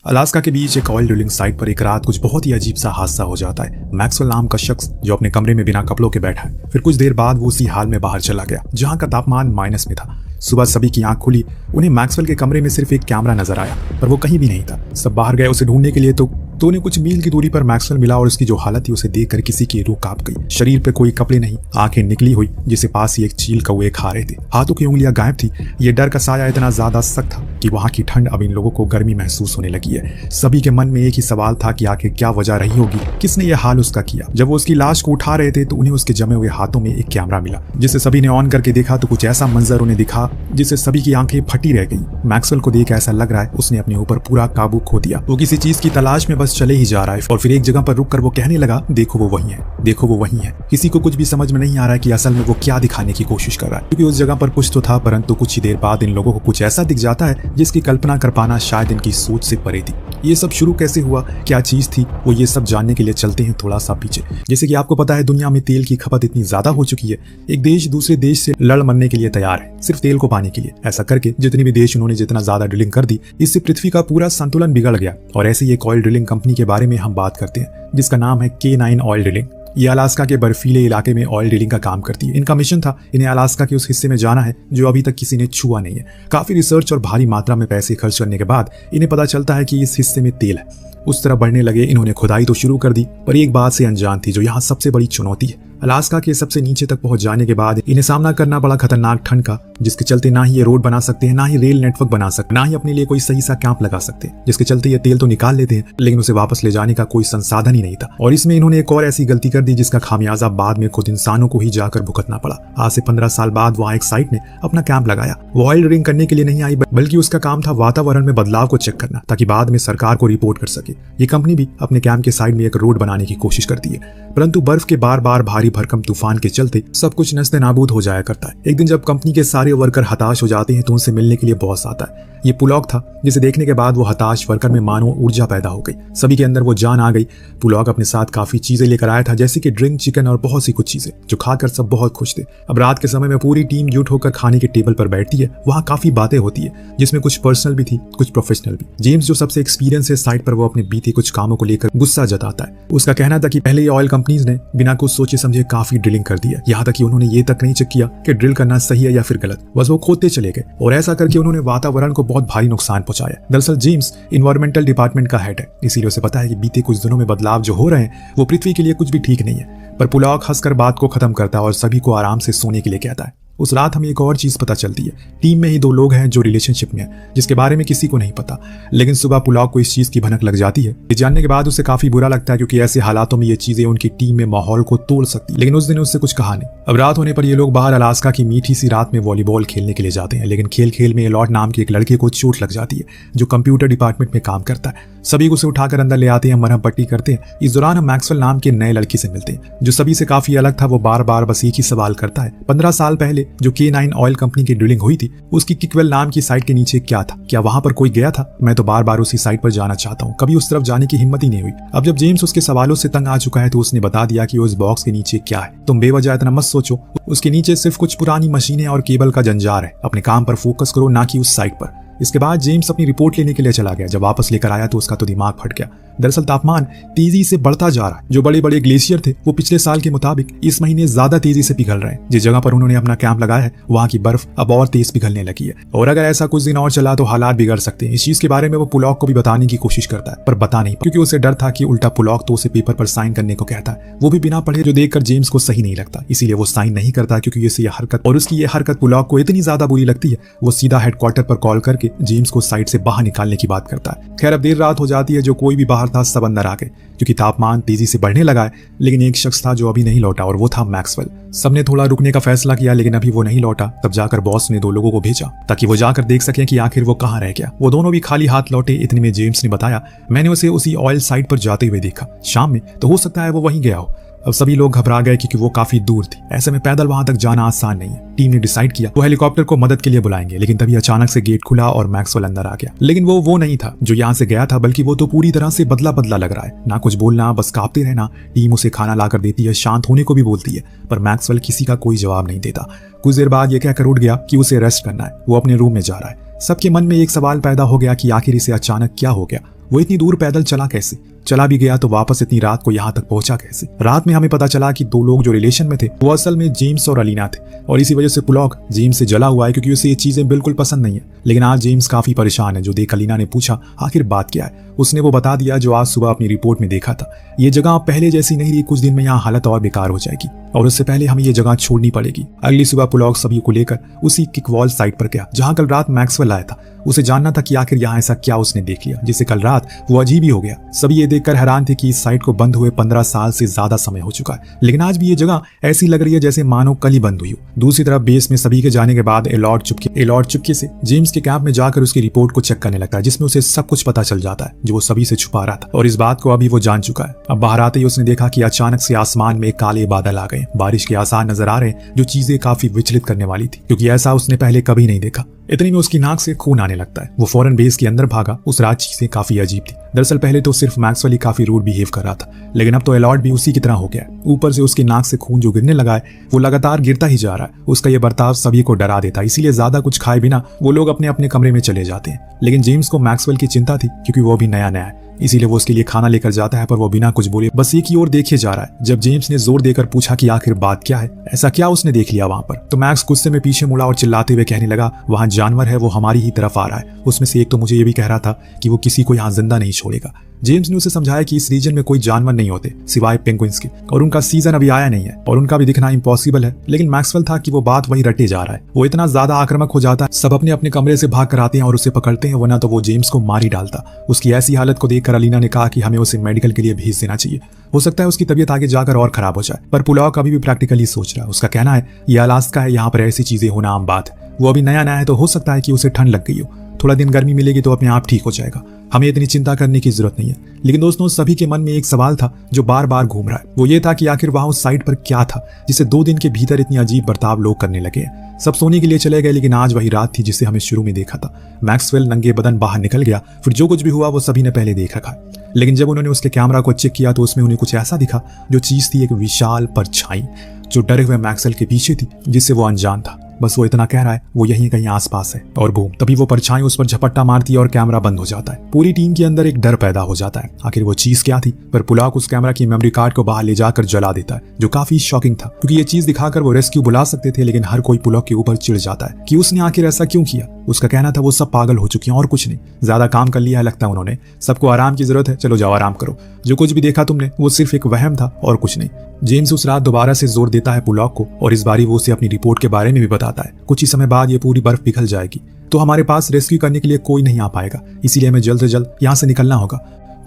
Alaska के बीच एक oil drilling site पर एक रात कुछ बहुत ही अजीब सा हादसा हो जाता है। मैक्सवेल नाम का शख्स जो अपने कमरे में बिना कपड़ों के बैठा है, फिर कुछ देर बाद वो उसी हाल में बाहर चला गया जहां का तापमान माइनस में था। सुबह सभी की आंख खुली, उन्हें मैक्सवेल के कमरे में सिर्फ एक कैमरा नजर आया, पर वो कहीं भी नहीं था। सब बाहर गए उसे ढूंढने के लिए तो उन्हें कुछ मील की दूरी पर मैक्सवेल मिला और उसकी जो हालत थी उसे देखकर किसी की रूह कांप गई। शरीर पे कोई कपड़े नहीं, आंखें निकली हुई, जिसे पास ही एक चील कौवे खा रहे थे। हाथों की उंगलियां गायब थी। ये डर का साया इतना ज्यादा सख्त था कि वहां की ठंड अब इन लोगों को गर्मी महसूस होने लगी है। सभी के मन में एक ही सवाल था कि आखिर क्या वजह रही होगी, किसने यह हाल उसका किया। जब वो उसकी लाश को उठा रहे थे तो उन्हें उसके जमे हुए हाथों में एक कैमरा मिला, जिसे सभी ने ऑन करके देखा तो कुछ ऐसा मंजर उन्हें दिखा जिससे सभी की आंखें फटी रह गई। मैक्सवेल को देख ऐसा लग रहा है उसने अपने ऊपर पूरा काबू खो दिया। वो किसी चीज की तलाश में बस चले ही जा रहा है और फिर एक जगह पर रुककर वो कहने लगा, देखो वो वही है, देखो वो वही है। किसी को कुछ भी समझ में नहीं आ रहा है कि असल में वो क्या दिखाने की कोशिश कर रहा है, क्योंकि उस जगह पर कुछ तो था, परंतु कुछ ही देर बाद इन लोगों को कुछ ऐसा दिख जाता है जिसकी कल्पना कर पाना शायद इनकी सोच से परे थी। ये सब शुरू कैसे हुआ, क्या चीज थी, वो ये सब जानने के लिए चलते हैं थोड़ा सा पीछे। जैसे कि आपको पता है दुनिया में तेल की खपत इतनी ज्यादा हो चुकी है, एक देश दूसरे देश से लड़ मरने के लिए तैयार है सिर्फ तेल को पाने के लिए। ऐसा करके जितनी भी देश उन्होंने जितना ज्यादा ड्रिलिंग कर दी, इससे पृथ्वी का पूरा संतुलन बिगड़ गया। और ऐसे ही एक ऑयल ड्रिलिंग कंपनी के बारे में हम बात करते हैं जिसका नाम है K9 ऑयल ड्रिलिंग। ये अलास्का के बर्फीले इलाके में ऑयल ड्रिलिंग का काम करती है। इनका मिशन था इन्हें अलास्का के उस हिस्से में जाना है जो अभी तक किसी ने छुआ नहीं है। काफी रिसर्च और भारी मात्रा में पैसे खर्च करने के बाद इन्हें पता चलता है कि इस हिस्से में तेल है। उस तरह बढ़ने लगे। इन्होंने खुदाई तो शुरू कर दी, पर एक बात से अनजान थी जो यहाँ सबसे बड़ी चुनौती है। अलास्का के सबसे नीचे तक पहुंच जाने के बाद इन्हें सामना करना पड़ा खतरनाक ठंड का, जिसके चलते ना ही ये रोड बना सकते हैं, ना ही रेल नेटवर्क बना सकते, ना ही अपने लिए कोई सही सा कैंप लगा सकते, जिसके चलते ये तेल तो निकाल लेते हैं लेकिन उसे वापस ले जाने का कोई संसाधन ही नहीं था। और इसमें इन्होंने एक और ऐसी गलती कर दी जिसका खामियाजा बाद में खुद इंसानों को ही जाकर भुगतना पड़ा। आज से 15 साल बाद वहाँ एक साइट ने अपना कैंप लगाया। वो ऑयल ड्रिलिंग करने के लिए नहीं आई, बल्कि उसका काम था वातावरण में बदलाव को चेक करना, ताकि बाद में सरकार को रिपोर्ट कर सके। ये कंपनी भी अपने कैंप के साइड में एक रोड बनाने की कोशिश करती है, परंतु बर्फ के बार बार भारी भरकम तूफान के चलते सब कुछ नस्ते नाबूद हो जाया करता है। एक दिन जब कंपनी के सारे वर्कर हताश हो जाते हैं तो उनसे मिलने के लिए बॉस आता है। ये पुलॉग था जिसे देखने के बाद वो हताश वर्कर में मानो ऊर्जा पैदा हो गई। सभी के अंदर वो जान आ गई। पुलॉग अपने साथ काफी चीजें लेकर आया था, जैसे कि ड्रिंक, चिकन और बहुत सी कुछ चीजें जो खाकर सब बहुत खुश थे। अब रात के समय में पूरी टीम जुट होकर खाने के टेबल पर बैठती है। वहाँ काफी बातें होती है, जिसमें कुछ पर्सनल भी थी, कुछ प्रोफेशनल भी। जेम्स जो सबसे एक्सपीरियंस है साइट पर, वो अपने बीते कुछ कामों को लेकर गुस्सा जताता है। उसका कहना था कि पहले ये ऑयल कंपनीज ने बिना कुछ सोचे समझे काफी ड्रिलिंग कर दिया, यहाँ तक कि उन्होंने ये तक नहीं चेक किया कि ड्रिल करना सही है या फिर गलत, बस वो खोदते चले गए। और ऐसा करके उन्होंने वातावरण को बहुत भारी नुकसान पहुंचाया। दरअसल जेम्स इन्वायरमेंटल डिपार्टमेंट का हेड है, इसीलिए उसे पता है कि बीते कुछ दिनों में बदलाव जो हो रहे हैं वो पृथ्वी के लिए कुछ भी ठीक नहीं है। पर पुलॉग हंसकर बात को खत्म करता है और सभी को आराम से सोने के लिए कहता है। उस रात हमें एक और चीज पता चलती है। टीम में ही 2 लोग हैं जो रिलेशनशिप में हैं, जिसके बारे में किसी को नहीं पता, लेकिन सुबह पुलॉग को इस चीज की भनक लग जाती है। ये जानने के बाद उसे काफी बुरा लगता है, क्योंकि ऐसे हालातों में ये चीजें उनकी टीम में माहौल को तोड़ सकती, लेकिन उस दिन उससे कुछ कहा नहीं। अब रात होने पर ये लोग बाहर अलास्का की मीठी सी रात में वॉलीबॉल खेलने के लिए जाते हैं, लेकिन खेल खेल में एलॉट नाम के एक लड़के को चोट लग जाती है जो कंप्यूटर डिपार्टमेंट में काम करता है। सभी उसे उठाकर अंदर ले आते हैं, मरहम पट्टी करते हैं। इस दौरान हम मैक्सवेल नाम के नए लड़के से मिलते हैं जो सभी से काफी अलग था। वो बार बार बस एक ही सवाल करता है, 15 साल पहले जो K9 ऑयल कंपनी की ड्रिलिंग हुई थी, उसकी किकवेल नाम की साइट के नीचे क्या था, क्या वहां पर कोई गया था? मैं तो बार बार उसी साइट पर जाना चाहता हूँ, कभी उस तरफ जाने की हिम्मत ही नहीं हुई। अब जब जेम्स उसके सवालों से तंग आ चुका है तो उसने बता दिया कि उस बॉक्स के नीचे क्या है। तुम बेवजह इतना मत सोचो, उसके नीचे सिर्फ कुछ पुरानी मशीनें और केबल का जंजार है। अपने काम पर फोकस करो, ना कि उस साइट पर। इसके बाद जेम्स अपनी रिपोर्ट लेने के लिए चला गया। जब वापस लेकर आया तो उसका तो दिमाग फट गया। दरअसल तापमान तेजी से बढ़ता जा रहा है। जो बड़े बड़े ग्लेशियर थे वो पिछले साल के मुताबिक इस महीने ज्यादा तेजी से पिघल रहे हैं। जिस जगह पर उन्होंने अपना कैंप लगाया है वहाँ की बर्फ अब और तेज पिघलने लगी है, और अगर ऐसा कुछ दिन और चला तो हालात बिगड़ सकते हैं। इस चीज के बारे में वो पुलॉग को भी बताने की कोशिश करता है, पर बता नहीं, क्योंकि उसे डर था कि उल्टा पुलॉग तो उसे पेपर पर साइन करने को कहता है, वो भी बिना पढ़े, जो देखकर जेम्स को सही नहीं लगता। इसीलिए वो साइन नहीं करता, क्योंकि उसकी ये हरकत पुलॉग को इतनी ज्यादा बुरी लगती है। वो सीधा हेडक्वार्टर पर कॉल करके जेम्स को साइट से बाहर निकालने की बात करता है। खैर अब देर रात हो जाती है। जो कोई भी बाहर था सब अंदर आ गए, क्योंकि तापमान तेजी से बढ़ने लगा है। लेकिन एक शख्स था जो अभी नहीं लौटा, और वो था मैक्सवेल। सबने थोड़ा रुकने का फैसला किया, लेकिन अभी वो नहीं लौटा। तब जाकर बॉस ने 2 लोगों को भेजा ताकि वो जाकर देख सकें कि आखिर वो कहाँ रह गया। वो दोनों भी खाली हाथ लौटे। इतने में जेम्स ने बताया, मैंने उसे उसी ऑयल साइट पर जाते हुए देखा शाम में, तो हो सकता है वो वहीं गया हो। अब सभी लोग घबरा गए क्योंकि वो काफी दूर थी। ऐसे में पैदल वहां तक जाना आसान नहीं है। टीम ने डिसाइड किया वो हेलीकॉप्टर को मदद के लिए बुलाएंगे, लेकिन तभी अचानक से गेट खुला और मैक्सवेल अंदर आ गया। लेकिन वो नहीं था जो यहाँ से गया था, बल्कि वो तो पूरी तरह से बदला बदला लग रहा है। ना कुछ बोलना, बस कांपते रहना। टीम उसे खाना लाकर देती है, शांत होने को भी बोलती है, पर मैक्सवेल किसी का कोई जवाब नहीं देता। कुछ देर बाद ये कहकर उठ गया कि उसे रेस्ट करना है, वो अपने रूम में जा रहा है। सबके मन में एक सवाल पैदा हो गया कि आखिर इसे अचानक क्या हो गया। वो इतनी दूर पैदल चला कैसे, चला भी गया तो वापस इतनी रात को यहाँ तक पहुंचा कैसे। रात में हमें पता चला कि दो लोग जो रिलेशन में थे वो असल में जेम्स और अलीना थे, और इसी वजह से पुलॉक जेम्स से जला हुआ है क्योंकि उसे ये चीजें बिल्कुल पसंद नहीं है। लेकिन आज जेम्स काफी परेशान है। जो देख अलीना ने पूछा आखिर बात क्या है, उसने वो बता दिया जो आज सुबह अपनी रिपोर्ट में देखा था। ये जगह पहले जैसी नहीं रही, कुछ दिन में यहाँ हालत और बेकार हो जाएगी और उससे पहले हमें ये जगह छोड़नी पड़ेगी। अगली सुबह पुलॉक सभी को लेकर उसी किकवॉल साइट पर गया जहाँ कल रात मैक्सवेल आया था। उसे जानना था कि आखिर यहाँ ऐसा क्या उसने देख लिया जिससे कल रात वो अजीब ही हो गया। सभी ये देखकर हैरान थे कि इस साइट को बंद हुए 15 साल से ज्यादा समय हो चुका है, लेकिन आज भी ये जगह ऐसी लग रही है जैसे मानो कल ही बंद हुई हो। दूसरी तरफ बेस में सभी के जाने के बाद एलॉर्ड चुपके से जेम्स के कैंप में जाकर उसकी रिपोर्ट को चेक करने लगता है, जिसमें उसे सब कुछ पता चल जाता है जो वो सभी से छुपा रहा था, और इस बात को अभी वो जान चुका है। अब बाहर आते ही उसने देखा कि अचानक से आसमान में काले बादल आ गए। बारिश के आसार नजर आ रहे हैं जो चीजें काफी विचलित करने वाली थी, क्योंकि ऐसा उसने पहले कभी नहीं देखा। इतने में उसकी नाक से खून आने लगता है। वो फौरन बेस के अंदर भागा। उस रात चीजें काफी अजीब थी। दरअसल पहले तो सिर्फ मैक्सवेल ही काफी रूड बिहेव कर रहा था, लेकिन अब तो एलॉर्ड भी उसी की तरह हो गया है। ऊपर से उसकी नाक से खून जो गिरने लगा है वो लगातार गिरता ही जा रहा है। उसका ये बर्ताव सभी को डरा देता है, इसीलिए ज्यादा कुछ खाए बिना वो लोग अपने अपने कमरे में चले जाते हैं। लेकिन जेम्स को मैक्सवेल की चिंता थी क्योंकि वो भी नया है, इसीलिए वो उसके लिए खाना लेकर जाता है, पर वो बिना कुछ बोले बस एक ही ओर देखे जा रहा है। जब जेम्स ने जोर देकर पूछा कि आखिर बात क्या है, ऐसा क्या उसने देख लिया वहां पर, तो मैक्स गुस्से में पीछे मुड़ा और चिल्लाते हुए कहने लगा वहां जानवर है, वो हमारी ही तरफ आ रहा है। उसमें से एक तो मुझे ये भी कह रहा था कि वो किसी को यहाँ जिंदा नहीं छोड़ेगा। जेम्स ने उसे समझाया कि इस रीजन में कोई जानवर नहीं होते सिवाय पेंगुइन्स के, और उनका सीजन अभी आया नहीं है और उनका भी दिखना इम्पॉसिबल है। लेकिन मैक्सवेल था कि वो बात वही रटे जा रहा है। वो इतना ज्यादा आक्रामक हो जाता है, सब अपने अपने कमरे से भाग कर आते हैं और उसे पकड़ते हैं, वरना तो वो जेम्स को मार ही डालता। उसकी ऐसी हालत को देखकर अलीना ने कहा कि हमें उसे मेडिकल के लिए भेज देना चाहिए, हो सकता है उसकी तबीयत आगे जाकर और खराब हो जाए। पर पुलॉक अभी भी प्रैक्टिकली सोच रहा है। उसका कहना है ये अलास्का है, यहाँ पर ऐसी चीजें होना आम बात है। वो अभी नया है तो हो सकता है कि उसे ठंड लग गई हो, थोड़ा दिन गर्मी मिलेगी तो अपने आप ठीक हो जाएगा, हमें इतनी चिंता करने की जरूरत नहीं है। लेकिन दोस्तों सभी के मन में एक सवाल था जो बार बार घूम रहा है। वो ये था कि आखिर वहां उस साइट पर क्या था जिसे 2 दिन के भीतर इतनी अजीब बर्ताव लोग करने लगे हैं। सब सोने के लिए चले गए, लेकिन आज वही रात थी जिसे हमें शुरू में देखा था। मैक्सवेल नंगे बदन बाहर निकल गया। फिर जो कुछ भी हुआ वो सभी ने पहले देख रखा, लेकिन जब उन्होंने उसके कैमरा को चेक किया तो उसमें उन्हें कुछ ऐसा दिखा जो चीज थी एक विशाल परछाई जो डरे हुए मैक्सवेल के पीछे थी, जिससे वो अनजान था। बस वो इतना कह रहा है वो यहीं कहीं आसपास है, और बूम, तभी वो परछाई उस पर झपट्टा मारती है और कैमरा बंद हो जाता है। पूरी टीम के अंदर एक डर पैदा हो जाता है, आखिर वो चीज क्या थी। पर पुलॉक उस कैमरा की मेमोरी कार्ड को बाहर ले जाकर जला देता है, जो काफी शॉकिंग था क्योंकि ये चीज दिखाकर वो रेस्क्यू बुला सकते थे। लेकिन हर कोई पुलॉक के ऊपर चिढ़ जाता है कि उसने आखिर ऐसा क्यों किया। उसका कहना था वो सब पागल हो चुके हैं और कुछ नहीं, ज्यादा काम कर लिया है लगता है उन्होंने, सबको आराम की जरूरत है, चलो जाओ आराम करो, जो कुछ भी देखा तुमने वो सिर्फ एक वहम था और कुछ नहीं। जेम्स उस रात दोबारा से जोर देता है पुलॉक को, और इस बारी वो उसे अपनी रिपोर्ट के बारे में भी बताता है। कुछ ही समय बाद ये पूरी बर्फ पिघल जाएगी तो हमारे पास रेस्क्यू करने के लिए कोई नहीं आ पाएगा, इसीलिए हमें जल्द से जल्द यहाँ से निकलना होगा।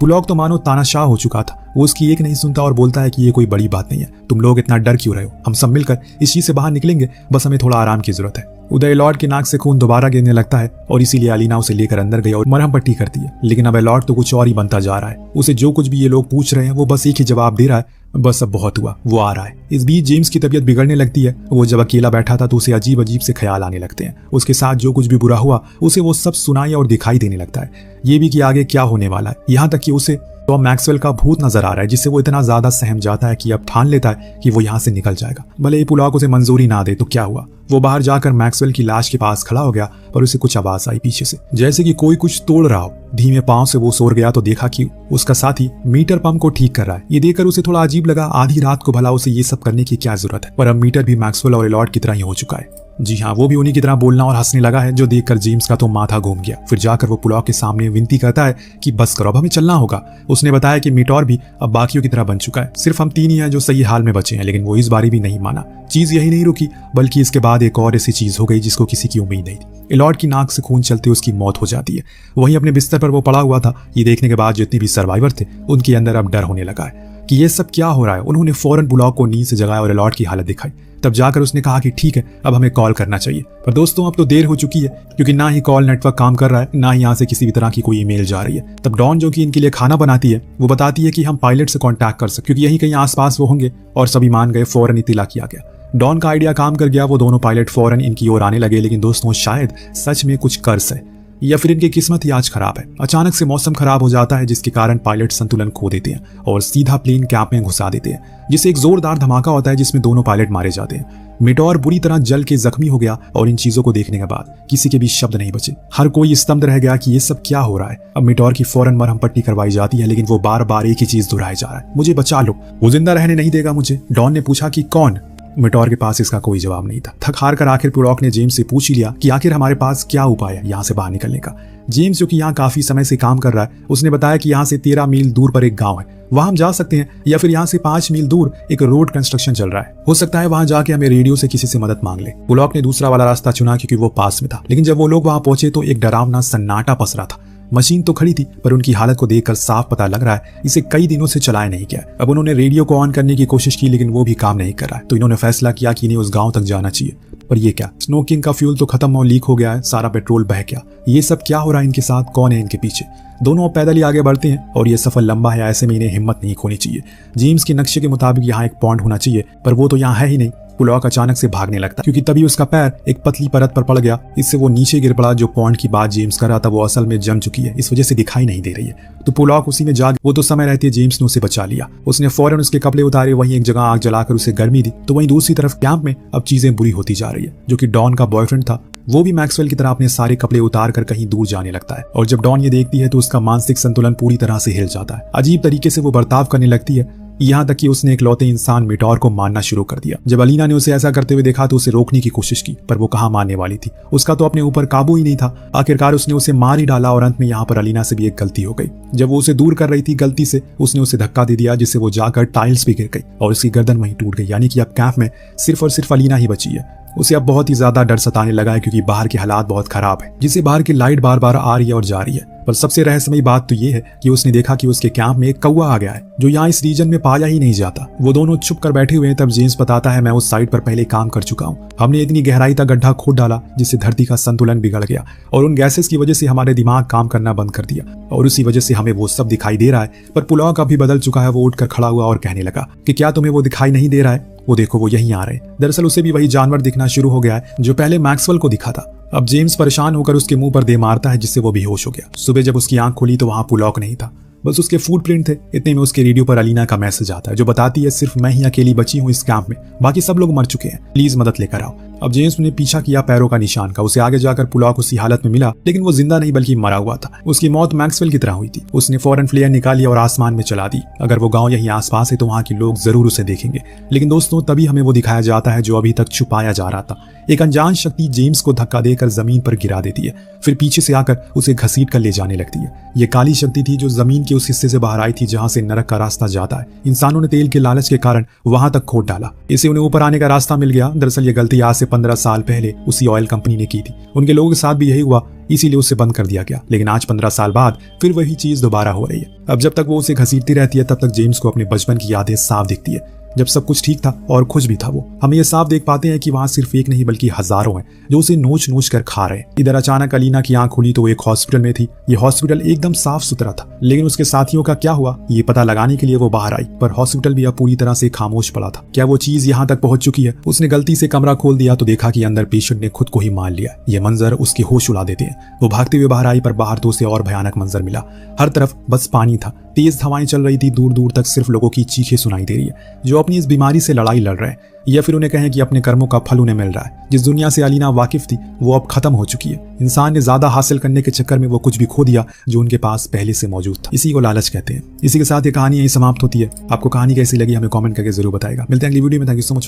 पुलॉक तो मानो तानाशाह हो चुका था। वो उसकी एक नहीं सुनता और बोलता है कि ये कोई बड़ी बात नहीं है, तुम लोग इतना डर क्यों रहे हो, हम सब मिलकर इस चीज से बाहर निकलेंगे, बस हमें थोड़ा आराम की जरूरत है। उदय एलॉर्ड की नाक से खून दोबारा गिरने लगता है और इसीलिए अलीना उसे लेकर अंदर गई और मरहम पट्टी करती है। लेकिन अब एलॉर्ड तो कुछ और ही बनता जा रहा है। उसे जो कुछ भी ये लोग पूछ रहे हैं वो बस एक ही जवाब दे रहा है, बस अब बहुत हुआ, वो आ रहा है। इस बीच जेम्स की तबीयत बिगड़ने लगती है। वो जब अकेला बैठा था तो उसे अजीब अजीब से ख्याल आने लगते हैं। उसके साथ जो कुछ भी बुरा हुआ उसे वो सब सुनाई और दिखाई देने लगता है, ये भी कि आगे क्या होने वाला है। यहाँ तक कि उसे तो मैक्सवेल का भूत नजर आ रहा है, जिससे वो इतना ज्यादा सहम जाता है कि अब ठान लेता है कि वो यहाँ से निकल जाएगा। भले ही पुलॉक उसे मंजूरी ना दे तो क्या हुआ। वो बाहर जाकर मैक्सवेल की लाश के पास खड़ा हो गया और उसे कुछ आवाज आई पीछे से, जैसे कि कोई कुछ तोड़ रहा हो। धीमे पांव से वो सो गया तो देखा कि उसका साथी मीटर पंप को ठीक कर रहा है। ये देखकर उसे थोड़ा अजीब लगा, आधी रात को भला उसे ये सब करने की क्या जरूरत है। पर अब मीटर भी मैक्सवेल और एलॉर्ड की तरह ही हो चुका है। जी हाँ, वो भी उन्हीं की तरह बोलना और हंसने लगा है, जो देखकर जेम्स का तो माथा घूम गया। फिर जाकर वो पुलॉक के सामने विनती करता है कि बस करो, अब हमें चलना होगा। उसने बताया कि मीटॉर भी अब बाकियों की तरह बन चुका है, सिर्फ हम 3 ही हैं जो सही हाल में बचे हैं। लेकिन वो इस बारी भी नहीं माना। चीज यही नहीं रुकी, बल्कि इसके बाद एक और ऐसी चीज हो गई जिसको किसी की उम्मीद नहीं थी। एलॉर्ड की नाक से खून चलते उसकी मौत हो जाती है। वहीं अपने बिस्तर पर वो पड़ा हुआ था। ये देखने के बाद जितने भी सर्वाइवर थे उनके अंदर अब डर होने लगा है कि ये सब क्या हो रहा है। उन्होंने फौरन पुलॉक को नींद से जगाया और एलॉर्ड की हालत दिखाई। तब जाकर उसने कहा कि ठीक है, अब हमें कॉल करना चाहिए। पर दोस्तों अब तो देर हो चुकी है, क्योंकि ना ही कॉल नेटवर्क काम कर रहा है, ना ही यहाँ से किसी भी तरह की कोई ईमेल जा रही है। तब डॉन, जो कि इनके लिए खाना बनाती है, वो बताती है कि हम पायलट से कांटेक्ट कर सकते, क्योंकि यहीं कहीं आसपास वो होंगे। और सभी मान गए। फौरन इत्तला किया गया। डॉन का आइडिया काम कर गया। वो दोनों पायलट फौरन इनकी ओर आने लगे। लेकिन दोस्तों शायद सच में कुछ कर्स है, या फिर इनकी किस्मत ही आज खराब है। अचानक से मौसम खराब हो जाता है, जिसके कारण पायलट संतुलन खो देते हैं और सीधा प्लेन कैंप में घुसा देते हैं, जिससे एक जोरदार धमाका होता है जिसमें दोनों पायलट मारे जाते हैं। मिटोर बुरी तरह जल के जख्मी हो गया और इन चीजों को देखने के बाद किसी के भी शब्द नहीं बचे। हर कोई स्तब्ध रह गया कि ये सब क्या हो रहा है। अब मिटोर की फौरन मरहम पट्टी करवाई जाती है, लेकिन वो बार बार एक ही चीज दोहराया जा रहा है, मुझे बचा लो, वो जिंदा रहने नहीं देगा मुझे। डॉन ने पूछा कि कौन? मिटोर के पास इसका कोई जवाब नहीं था। थक हार कर आखिर पुलॉक ने जेम्स से पूछ ही लिया कि आखिर हमारे पास क्या उपाय है यहाँ से बाहर निकलने का। जेम्स जो कि यहाँ काफी समय से काम कर रहा है, उसने बताया कि यहाँ से 13 मील दूर पर एक गांव है, वहां हम जा सकते हैं, या फिर यहाँ से 5 मील दूर एक रोड कंस्ट्रक्शन चल रहा है, हो सकता है वहां जाके हमें रेडियो से किसी से मदद मांग ले। पुलॉक ने दूसरा वाला रास्ता चुना क्योंकि वो पास में था, लेकिन जब वो लोग वहां पहुंचे तो एक डरावना सन्नाटा पसरा था। मशीन तो खड़ी थी, पर उनकी हालत को देखकर साफ पता लग रहा है इसे कई दिनों से चलाया नहीं गया। अब उन्होंने रेडियो को ऑन करने की कोशिश की, लेकिन वो भी काम नहीं कर रहा है। तो इन्होंने फैसला किया कि इन्हें उस गांव तक जाना चाहिए। पर ये क्या, स्नो किंग का फ्यूल तो खत्म और लीक हो गया है, सारा पेट्रोल बह गया। ये सब क्या हो रहा है इनके साथ, कौन है इनके पीछे? दोनों पैदल ही आगे बढ़ते हैं और ये सफर लंबा है, ऐसे में इन्हें हिम्मत नहीं खोनी चाहिए। जेम्स के नक्शे के मुताबिक यहाँ एक पॉन्ड होना चाहिए, पर वो तो यहाँ है ही नहीं। पुलॉक अचानक से भागने लगता क्योंकि तभी उसका पैर एक पतली परत पर पड़ गया। इससे वो नीचे गिर पड़ा। जो पॉन्ड की बात जेम्स कर रहा था वो असल में जम चुकी है, इस वजह से दिखाई नहीं दे रही है। तो पुलॉक उसी में जाग, वो तो समय रहते जेम्स ने उसे बचा लिया। उसने फौरन उसके कपड़े उतारे, वहीं एक जगह आग जलाकर उसे गर्मी दी। तो वहीं दूसरी तरफ कैंप में अब चीजें बुरी होती जा रही है। जो कि डॉन का बॉयफ्रेंड था, वो भी मैक्सवेल की तरह अपने सारे कपड़े उतार कर कहीं दूर जाने लगता है। और जब डॉन ये देखती है तो उसका मानसिक संतुलन पूरी तरह से हिल जाता है। अजीब तरीके से वो बर्ताव करने लगती है, यहाँ तक कि उसने इकलौते इंसान मिटोर को मारना शुरू कर दिया। जब अलीना ने उसे ऐसा करते हुए देखा तो उसे रोकने की कोशिश की, पर वो कहाँ मारने वाली थी। उसका तो अपने ऊपर काबू ही नहीं था। आखिरकार उसने उसे मार ही डाला और अंत में यहाँ पर अलीना से भी एक गलती हो गई। जब वो उसे दूर कर रही थी, गलती से उसने उसे धक्का दे दिया, जिससे वो जाकर टाइल्स पे गिर गई और उसकी गर्दन वहीं टूट गई। यानी कि अब कैंप में सिर्फ और सिर्फ अलीना ही बची है। उसे अब बहुत ही ज्यादा डर सताने लगा है क्योंकि बाहर के हालात बहुत खराब है, जिससे बाहर की लाइट बार बार आ रही है और जा रही है। पर सबसे रहस्यमयी बात तो ये है कि उसने देखा कि उसके कैंप में एक कौवा आ गया है, जो यहाँ इस रीजन में पाया ही नहीं जाता। वो दोनों छुप कर बैठे हुए हैं। तब जेम्स बताता है, मैं उस साइड पर पहले काम कर चुका हूँ। हमने इतनी गहराई तक गड्ढा खोद डाला जिससे धरती का संतुलन बिगड़ गया और उन गैसेस की वजह से हमारे दिमाग काम करना बंद कर दिया और उसी वजह से हमें वो सब दिखाई दे रहा है। पर पुलॉक अभी बदल चुका है। वो उठकर खड़ा हुआ और कहने लगा कि क्या तुम्हें वो दिखाई नहीं दे रहा है? वो देखो, वो यहीं आ रहे हैं। दरअसल उसे भी वही जानवर दिखना शुरू हो गया है जो पहले मैक्सवेल को दिखा था। अब जेम्स परेशान होकर उसके मुंह पर दे मारता है, जिससे वो बेहोश हो गया। सुबह जब उसकी आंख खुली तो वहां पुलॉक नहीं था, बस उसके फुटप्रिंट थे। इतने में उसके रेडियो पर अलीना का मैसेज आता है जो बताती है सिर्फ मैं ही अकेली बची हूँ इस कैंप में, बाकी सब लोग मर चुके हैं, प्लीज मदद लेकर आओ। अब जेम्स ने पीछा किया पैरों का निशान का। उसे आगे जाकर पुलॉक उसी हालत में मिला, लेकिन वो जिंदा नहीं बल्कि मरा हुआ था। उसकी मौत मैक्सवेल की तरह हुई थी। उसने फौरन फ्लेयर निकाली और आसमान में चला दी। अगर वो गांव यहीं आसपास है तो वहां के लोग जरूर उसे देखेंगे। लेकिन दोस्तों, तभी हमें वो दिखाया जाता है जो अभी तक छुपाया जा रहा था। एक अनजान शक्ति जेम्स को धक्का देकर जमीन पर गिरा देती है, फिर पीछे से आकर उसे घसीट कर ले जाने लगती है। ये काली शक्ति थी जो जमीन के उस हिस्से से बाहर आई थी जहां से नरक का रास्ता जाता है। इंसानों ने तेल के लालच के कारण वहां तक खोद डाला, इसे उन्हें ऊपर आने का रास्ता मिल गया। दरअसल ये गलती आज से 15 साल पहले उसी ऑयल कंपनी ने की थी। उनके लोगों के साथ भी यही हुआ, इसीलिए उसे बंद कर दिया गया। लेकिन आज 15 साल बाद फिर वही चीज दोबारा हो रही है। अब जब तक वो उसे घसीटती रहती है तब तक जेम्स को अपने बचपन की यादें साफ दिखती है, जब सब कुछ ठीक था और खुश भी था वो। हम ये साफ देख पाते हैं कि वहां सिर्फ एक नहीं बल्कि हजारों हैं जो उसे नोच नोच कर खा रहे हैं। इधर अचानक अलीना की आंख खुली तो वो एक हॉस्पिटल में थी। ये हॉस्पिटल एकदम साफ सुथरा था, लेकिन उसके साथियों का क्या हुआ ये पता लगाने के लिए वो बाहर आई, पर हॉस्पिटल भी अब पूरी तरह से खामोश पड़ा था। क्या वो चीज यहाँ तक पहुंच चुकी है? उसने गलती से कमरा खोल दिया तो देखा कि अंदर पेशेंट ने खुद को ही मार लिया। ये मंजर उसके होश उड़ा देते हैं। वो भागते हुए बाहर आई, पर बाहर तो उसे और भयानक मंजर मिला। हर तरफ बस पानी था, तेज हवाएं चल रही थी, दूर दूर तक सिर्फ लोगों की चीखें सुनाई दे रही है जो अपनी इस बीमारी से लड़ाई लड़ रहे हैं, या फिर उन्हें कहें कि अपने कर्मों का फल उन्हें मिल रहा है। जिस दुनिया से अलीना वाकिफ थी वो अब खत्म हो चुकी है। इंसान ने ज्यादा हासिल करने के चक्कर में वो कुछ भी खो दिया जो उनके पास पहले से मौजूद था। इसी को लालच कहते हैं। इसी के साथ ये कहानी यही समाप्त होती है। आपको कहानी कैसी लगी हमें कमेंट करके जरूर बताएगा। मिलते हैं अगली वीडियो में। Thank you so much.